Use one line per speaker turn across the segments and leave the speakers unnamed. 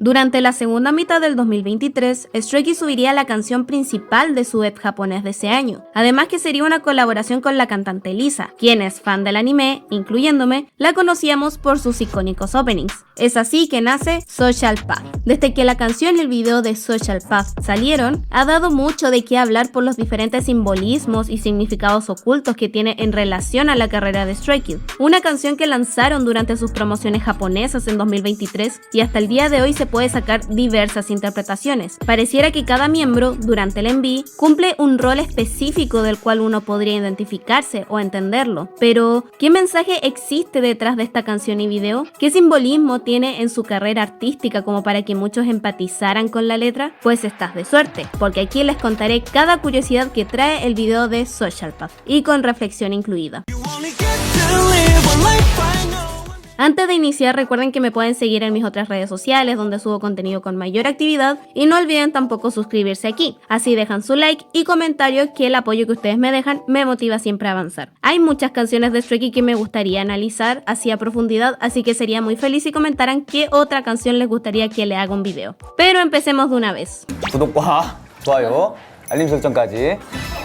Durante la segunda mitad del 2023, Stray Kids subiría la canción principal de su EP japonés de ese año, además que sería una colaboración con la cantante Lisa, quien es fan del anime, incluyéndome, la conocíamos por sus icónicos openings. Es así que nace Social Path. Desde que la canción y el video de Social Path salieron, ha dado mucho de qué hablar por los diferentes simbolismos y significados ocultos que tiene en relación a la carrera de Stray Kids, una canción que lanzaron durante sus promociones japonesas en 2023 y hasta el día de hoy se puede sacar diversas interpretaciones. Pareciera que cada miembro, durante el MV, cumple un rol específico del cual uno podría identificarse o entenderlo. Pero, ¿qué mensaje existe detrás de esta canción y video? ¿Qué simbolismo tiene en su carrera artística como para que muchos empatizaran con la letra? Pues estás de suerte, porque aquí les contaré cada curiosidad que trae el video de Social Path, y con reflexión incluida. Antes de iniciar, recuerden que me pueden seguir en mis otras redes sociales donde subo contenido con mayor actividad y no olviden tampoco suscribirse aquí, así dejan su like y comentario que el apoyo que ustedes me dejan me motiva siempre a avanzar. Hay muchas canciones de Stray Kids que me gustaría analizar así a profundidad, así que sería muy feliz si comentaran qué otra canción les gustaría que le haga un video. Pero empecemos de una vez.
구독과 좋아요, 알림 설정까지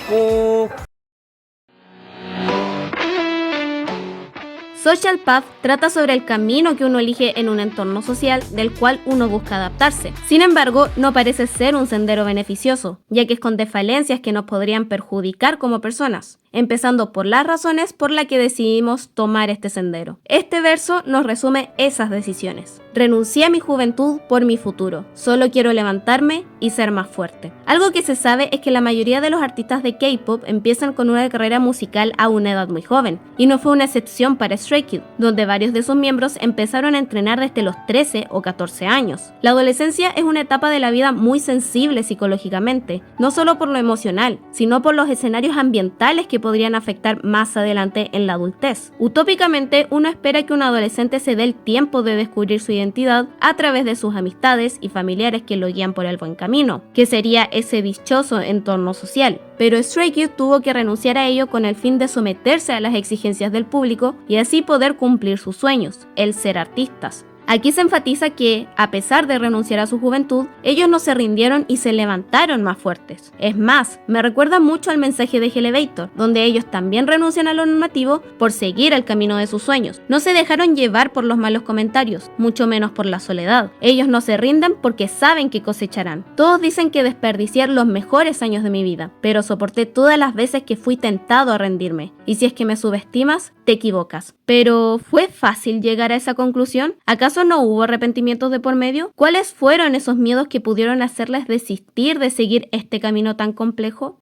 꾹.
Social Path trata sobre el camino que uno elige en un entorno social del cual uno busca adaptarse. Sin embargo, no parece ser un sendero beneficioso, ya que esconde falencias que nos podrían perjudicar como personas, empezando por las razones por las que decidimos tomar este sendero. Este verso nos resume esas decisiones. Renuncié a mi juventud por mi futuro. Solo quiero levantarme y ser más fuerte. Algo que se sabe es que la mayoría de los artistas de K-pop empiezan con una carrera musical a una edad muy joven, y no fue una excepción para Stray Kids, donde varios de sus miembros empezaron a entrenar desde los 13 o 14 años. La adolescencia es una etapa de la vida muy sensible psicológicamente, no solo por lo emocional, sino por los escenarios ambientales que podrían afectar más adelante en la adultez. Utópicamente, uno espera que un adolescente se dé el tiempo de descubrir su identidad a través de sus amistades y familiares que lo guían por el buen camino, que sería ese dichoso entorno social. Pero Stray Kids tuvo que renunciar a ello con el fin de someterse a las exigencias del público y así poder cumplir sus sueños, el ser artistas. Aquí se enfatiza que, a pesar de renunciar a su juventud, ellos no se rindieron y se levantaron más fuertes. Es más, me recuerda mucho al mensaje de Elevator, donde ellos también renuncian a lo normativo por seguir el camino de sus sueños. No se dejaron llevar por los malos comentarios, mucho menos por la soledad. Ellos no se rinden porque saben que cosecharán. Todos dicen que desperdicié los mejores años de mi vida, pero soporté todas las veces que fui tentado a rendirme. Y si es que me subestimas, te equivocas. Pero, ¿fue fácil llegar a esa conclusión? ¿Acaso no hubo arrepentimientos de por medio? ¿Cuáles fueron esos miedos que pudieron hacerles desistir de seguir este camino tan complejo?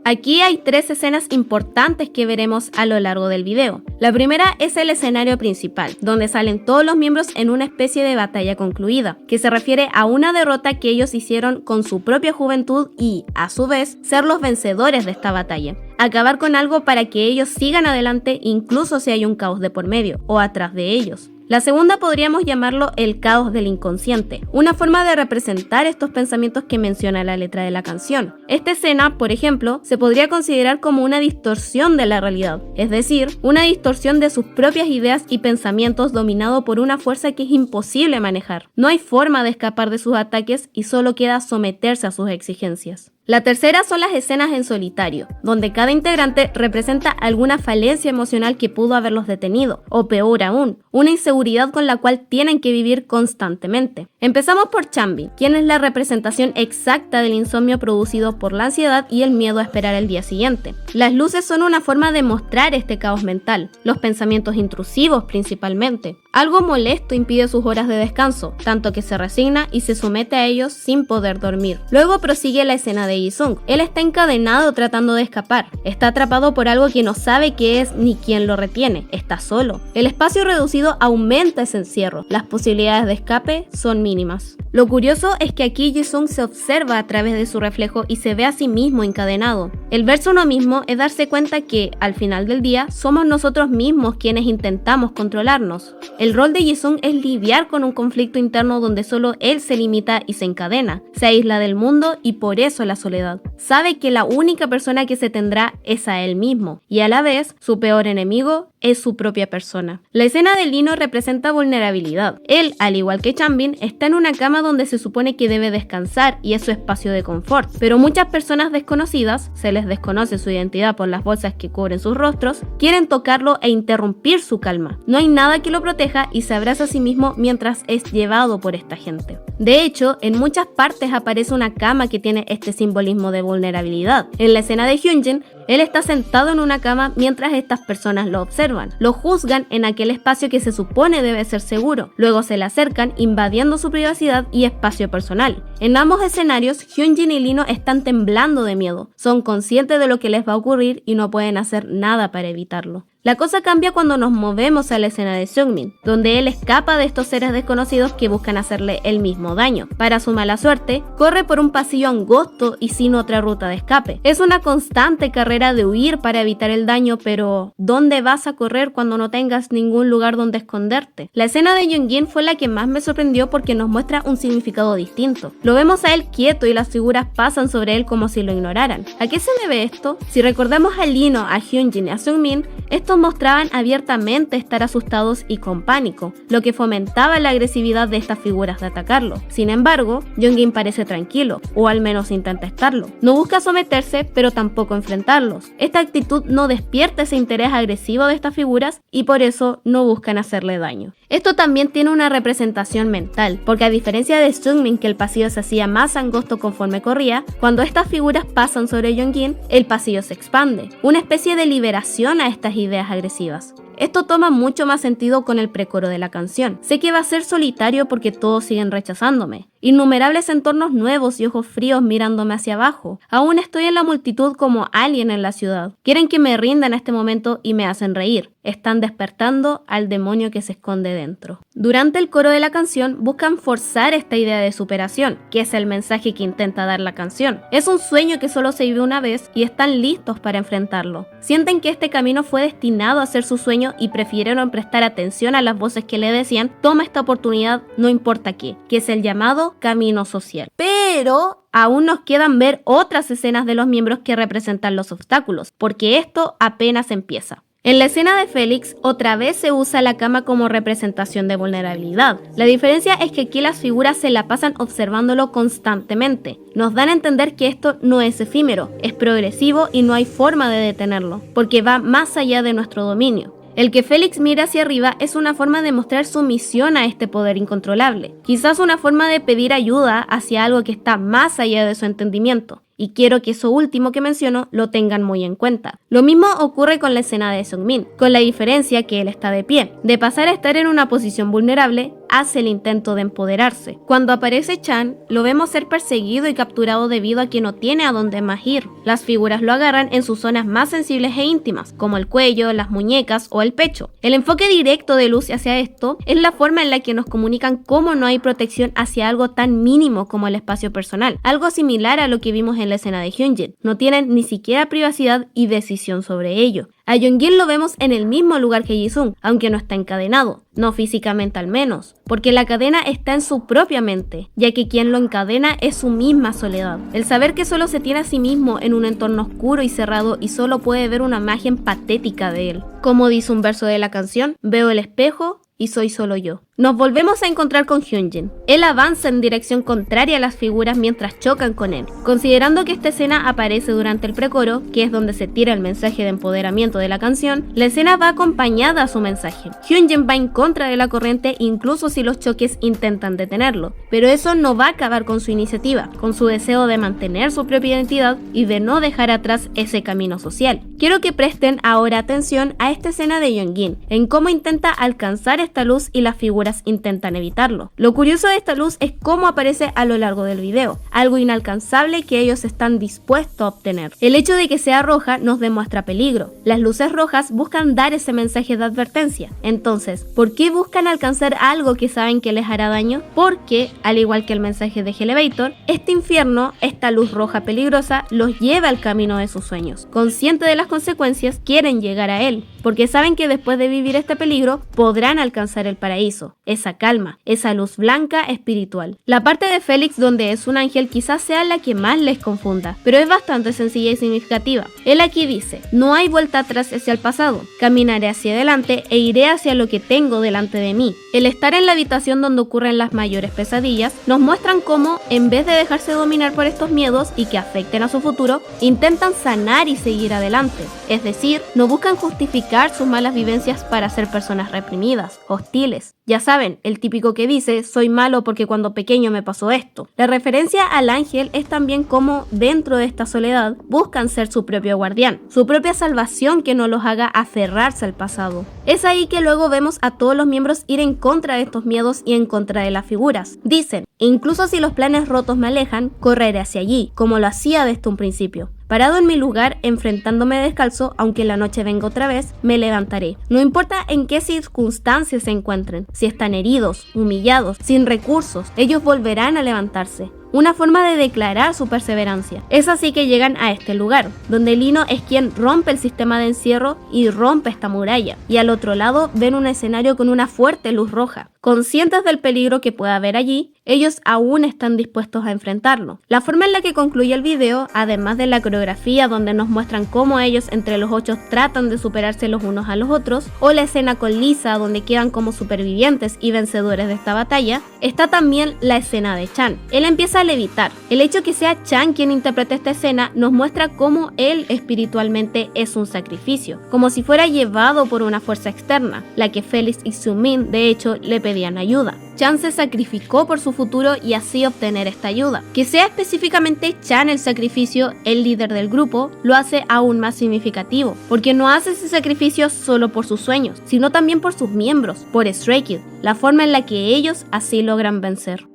Aquí hay 3 escenas importantes que veremos a lo largo del video. La primera es el escenario principal, donde salen todos los miembros en una especie de batalla concluida, que se refiere a una derrota que ellos hicieron con su propia juventud y, a su vez, ser los vencedores de esta batalla. Acabar con algo para que ellos sigan adelante incluso si hay un caos de por medio o atrás de ellos. La segunda podríamos llamarlo el caos del inconsciente, una forma de representar estos pensamientos que menciona la letra de la canción. Esta escena, por ejemplo, se podría considerar como una distorsión de la realidad, es decir, una distorsión de sus propias ideas y pensamientos dominado por una fuerza que es imposible manejar. No hay forma de escapar de sus ataques y solo queda someterse a sus exigencias. La tercera son las escenas en solitario, donde cada integrante representa alguna falencia emocional que pudo haberlos detenido, o peor aún, una inseguridad con la cual tienen que vivir constantemente. Empezamos por Chanbin, quien es la representación exacta del insomnio producido por la ansiedad y el miedo a esperar el día siguiente. Las luces son una forma de mostrar este caos mental, los pensamientos intrusivos principalmente. Algo molesto impide sus horas de descanso, tanto que se resigna y se somete a ellos sin poder dormir. Luego prosigue la escena de Jisung. Él está encadenado tratando de escapar. Está atrapado por algo que no sabe qué es ni quién lo retiene. Está solo. El espacio reducido aumenta ese encierro. Las posibilidades de escape son mínimas. Lo curioso es que aquí Jisung se observa a través de su reflejo y se ve a sí mismo encadenado. El verse uno mismo es darse cuenta que, al final del día, somos nosotros mismos quienes intentamos controlarnos. El rol de Jisung es lidiar con un conflicto interno donde solo él se limita y se encadena, se aísla del mundo y por eso la soledad. Sabe que la única persona que se tendrá es a él mismo y a la vez su peor enemigo es su propia persona. La escena de Lino representa vulnerabilidad. Él, al igual que Changbin, está en una cama donde se supone que debe descansar y es su espacio de confort. Pero muchas personas desconocidas, se les desconoce su identidad por las bolsas que cubren sus rostros, quieren tocarlo e interrumpir su calma. No hay nada que lo proteja y se abraza a sí mismo mientras es llevado por esta gente. De hecho, en muchas partes aparece una cama que tiene este simbolismo de vulnerabilidad. En la escena de Hyunjin, él está sentado en una cama mientras estas personas lo observan. Lo juzgan en aquel espacio que se supone debe ser seguro. Luego se le acercan, invadiendo su privacidad y espacio personal. En ambos escenarios, Hyunjin y Lino están temblando de miedo. Son conscientes de lo que les va a ocurrir y no pueden hacer nada para evitarlo. La cosa cambia cuando nos movemos a la escena de Seungmin, donde él escapa de estos seres desconocidos que buscan hacerle el mismo daño. Para su mala suerte, corre por un pasillo angosto y sin otra ruta de escape. Es una constante carrera de huir para evitar el daño, pero ¿dónde vas a correr cuando no tengas ningún lugar donde esconderte? La escena de Yoongjin fue la que más me sorprendió porque nos muestra un significado distinto. Lo vemos a él quieto y las figuras pasan sobre él como si lo ignoraran. ¿A qué se debe esto? Si recordamos a Lino, a Hyunjin y a Seungmin, estos mostraban abiertamente estar asustados y con pánico, lo que fomentaba la agresividad de estas figuras de atacarlo. Sin embargo, Yoongjin parece tranquilo, o al menos intenta estarlo. No busca someterse, pero tampoco enfrentarlos. Esta actitud no despierta ese interés agresivo de estas figuras y por eso no buscan hacerle daño. Esto también tiene una representación mental, porque a diferencia de Seungmin, que el pasillo se hacía más angosto conforme corría, cuando estas figuras pasan sobre Yoongjin, el pasillo se expande, una especie de liberación a estas ideas agresivas. Esto toma mucho más sentido con el precoro de la canción. Sé que va a ser solitario porque todos siguen rechazándome. Innumerables entornos nuevos y ojos fríos mirándome hacia abajo. Aún estoy en la multitud como alien en la ciudad. Quieren que me rinda en este momento y me hacen reír. Están despertando al demonio que se esconde dentro. Durante el coro de la canción buscan forzar esta idea de superación, que es el mensaje que intenta dar la canción. Es un sueño que solo se vive una vez y están listos para enfrentarlo. Sienten que este camino fue destinado a ser su sueño y prefirieron prestar atención a las voces que le decían: toma esta oportunidad, no importa qué, que es el llamado camino social. Pero aún nos quedan ver otras escenas de los miembros que representan los obstáculos, porque esto apenas empieza. En la escena de Félix, otra vez se usa la cama como representación de vulnerabilidad. La diferencia es que aquí las figuras se la pasan observándolo constantemente. Nos dan a entender que esto no es efímero, es progresivo y no hay forma de detenerlo, porque va más allá de nuestro dominio. El que Félix mira hacia arriba es una forma de mostrar sumisión a este poder incontrolable, quizás una forma de pedir ayuda hacia algo que está más allá de su entendimiento. Y quiero que eso último que menciono lo tengan muy en cuenta. Lo mismo ocurre con la escena de Seungmin, con la diferencia que él está de pie. De pasar a estar en una posición vulnerable, hace el intento de empoderarse. Cuando aparece Chan, lo vemos ser perseguido y capturado debido a que no tiene a dónde más ir. Las figuras lo agarran en sus zonas más sensibles e íntimas, como el cuello, las muñecas o el pecho. El enfoque directo de Lucy hacia esto es la forma en la que nos comunican cómo no hay protección hacia algo tan mínimo como el espacio personal, algo similar a lo que vimos en la escena de Hyunjin. No tienen ni siquiera privacidad y decisión sobre ello. A Yoongjin lo vemos en el mismo lugar que Jisung, aunque no está encadenado, no físicamente al menos, porque la cadena está en su propia mente, ya que quien lo encadena es su misma soledad. El saber que solo se tiene a sí mismo en un entorno oscuro y cerrado y solo puede ver una imagen patética de él. Como dice un verso de la canción, veo el espejo y soy solo yo. Nos volvemos a encontrar con Hyunjin. Él avanza en dirección contraria a las figuras mientras chocan con él. Considerando que esta escena aparece durante el precoro, que es donde se tira el mensaje de empoderamiento de la canción, la escena va acompañada a su mensaje. Hyunjin va en contra de la corriente incluso si los choques intentan detenerlo, pero eso no va a acabar con su iniciativa, con su deseo de mantener su propia identidad y de no dejar atrás ese camino social. Quiero que presten ahora atención a esta escena de Yoongjin, en cómo intenta alcanzar esta luz y las figuras intentan evitarlo. Lo curioso de esta luz es cómo aparece a lo largo del video, algo inalcanzable que ellos están dispuestos a obtener. El hecho de que sea roja nos demuestra peligro. Las luces rojas buscan dar ese mensaje de advertencia. Entonces, ¿por qué buscan alcanzar algo que saben que les hará daño? Porque, al igual que el mensaje de Elevator, este infierno, esta luz roja peligrosa, los lleva al camino de sus sueños. Conscientes de las consecuencias, quieren llegar a él, porque saben que después de vivir este peligro, podrán alcanzar el paraíso. esa calma, esa luz blanca espiritual. La parte de Félix donde es un ángel quizás sea la que más les confunda, pero es bastante sencilla y significativa. Él aquí dice: no hay vuelta atrás hacia el pasado, caminaré hacia adelante e iré hacia lo que tengo delante de mí. El estar en la habitación donde ocurren las mayores pesadillas nos muestran cómo, en vez de dejarse dominar por estos miedos y que afecten a su futuro, intentan sanar y seguir adelante. Es decir, no buscan justificar sus malas vivencias para ser personas reprimidas, hostiles. Ya saben, el típico que dice: soy malo porque cuando pequeño me pasó esto. La referencia al ángel es también cómo, dentro de esta soledad, buscan ser su propio guardián, su propia salvación que no los haga aferrarse al pasado. Es ahí que luego vemos a todos los miembros ir en contra de estos miedos y en contra de las figuras. Dicen: incluso si los planes rotos me alejan, correré hacia allí, como lo hacía desde un principio. Parado en mi lugar, enfrentándome descalzo, aunque la noche venga otra vez, me levantaré. No importa en qué circunstancias se encuentren, si están heridos, humillados, sin recursos, ellos volverán a levantarse. Una forma de declarar su perseverancia. Es así que llegan a este lugar, donde Lino es quien rompe el sistema de encierro y rompe esta muralla. Y al otro lado ven un escenario con una fuerte luz roja. Conscientes del peligro que pueda haber allí, ellos aún están dispuestos a enfrentarlo. La forma en la que concluye el video, además de la coreografía donde nos muestran cómo ellos entre los 8 tratan de superarse los unos a los otros, o la escena con Lisa donde quedan como supervivientes y vencedores de esta batalla, está también la escena de Chan. Él empieza a levitar. El hecho que sea Chan quien interprete esta escena nos muestra cómo él espiritualmente es un sacrificio, como si fuera llevado por una fuerza externa, la que Félix y Xiumin de hecho le pedían ayuda. Chan se sacrificó por su futuro y así obtener esta ayuda. Que sea específicamente Chan el sacrificio, el líder del grupo, lo hace aún más significativo, porque no hace ese sacrificio solo por sus sueños, sino también por sus miembros, por Stray Kids, la forma en la que ellos así logran vencer.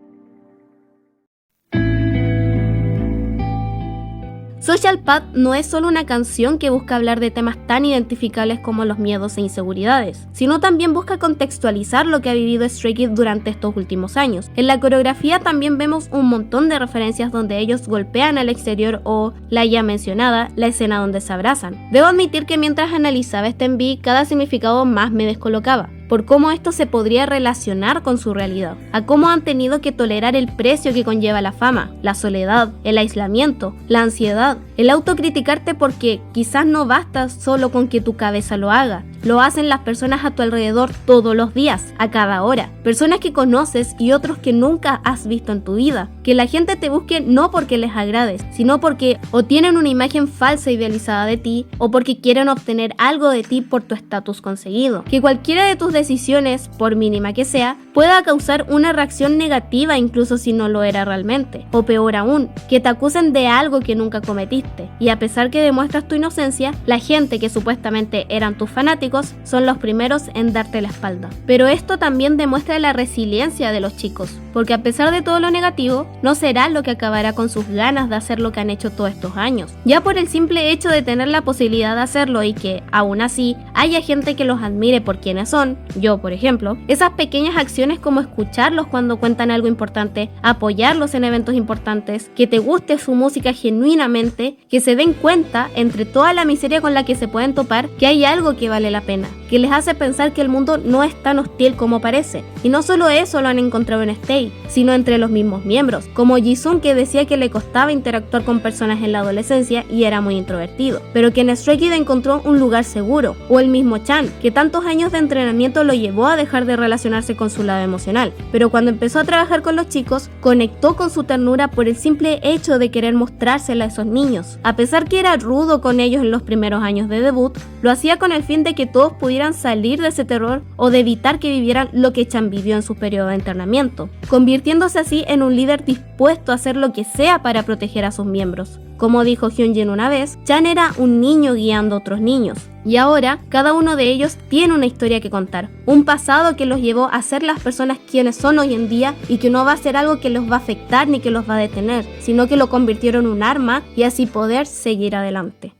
Social Path no es solo una canción que busca hablar de temas tan identificables como los miedos e inseguridades, sino también busca contextualizar lo que ha vivido Stray Kids durante estos últimos años. En la coreografía también vemos un montón de referencias donde ellos golpean al exterior o, la ya mencionada, la escena donde se abrazan. Debo admitir que mientras analizaba este MV, cada significado más me descolocaba, por cómo esto se podría relacionar con su realidad, a cómo han tenido que tolerar el precio que conlleva la fama, la soledad, el aislamiento, la ansiedad, el autocriticarte porque quizás no basta solo con que tu cabeza lo haga, lo hacen las personas a tu alrededor todos los días, a cada hora, personas que conoces y otros que nunca has visto en tu vida, que la gente te busque no porque les agrades, sino porque o tienen una imagen falsa idealizada de ti o porque quieren obtener algo de ti por tu estatus conseguido, que cualquiera de tus decisiones, por mínima que sea, pueda causar una reacción negativa incluso si no lo era realmente, o peor aún, que te acusen de algo que nunca cometiste, y a pesar que demuestras tu inocencia, la gente que supuestamente eran tus fanáticos son los primeros en darte la espalda. Pero esto también demuestra la resiliencia de los chicos, porque a pesar de todo lo negativo, no será lo que acabará con sus ganas de hacer lo que han hecho todos estos años, ya por el simple hecho de tener la posibilidad de hacerlo y que, aún así, haya gente que los admire por quienes son. Yo, por ejemplo, esas pequeñas acciones como escucharlos cuando cuentan algo importante, apoyarlos en eventos importantes, que te guste su música genuinamente, que se den cuenta, entre toda la miseria con la que se pueden topar, que hay algo que vale la pena, que les hace pensar que el mundo no es tan hostil como parece. Y no solo eso lo han encontrado en Stay, sino entre los mismos miembros, como Jisung, que decía que le costaba interactuar con personas en la adolescencia y era muy introvertido, pero que en Stray Kids encontró un lugar seguro, o el mismo Chan, que tantos años de entrenamiento lo llevó a dejar de relacionarse con su lado emocional, pero cuando empezó a trabajar con los chicos, conectó con su ternura por el simple hecho de querer mostrársela a esos niños. A pesar que era rudo con ellos en los primeros años de debut, lo hacía con el fin de que todos pudieran salir de ese terror o de evitar que vivieran lo que Chan vivió en su periodo de entrenamiento, convirtiéndose así en un líder dispuesto a hacer lo que sea para proteger a sus miembros. Como dijo Hyunjin una vez, Chan era un niño guiando a otros niños, y ahora cada uno de ellos tiene una historia que contar, un pasado que los llevó a ser las personas quienes son hoy en día y que no va a ser algo que los va a afectar ni que los va a detener, sino que lo convirtieron en un arma y así poder seguir adelante.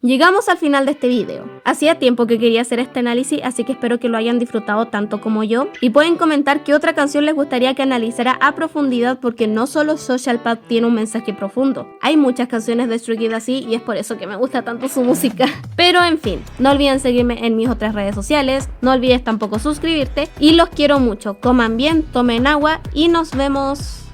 Llegamos al final de este video. Hacía tiempo que quería hacer este análisis, así que espero que lo hayan disfrutado tanto como yo. Y pueden comentar qué otra canción les gustaría que analizara a profundidad, porque no solo Social Path tiene un mensaje profundo. Hay muchas canciones de Stray Kids así y es por eso que me gusta tanto su música. Pero en fin, no olviden seguirme en mis otras redes sociales, no olvides tampoco suscribirte y los quiero mucho. Coman bien, tomen agua y nos vemos.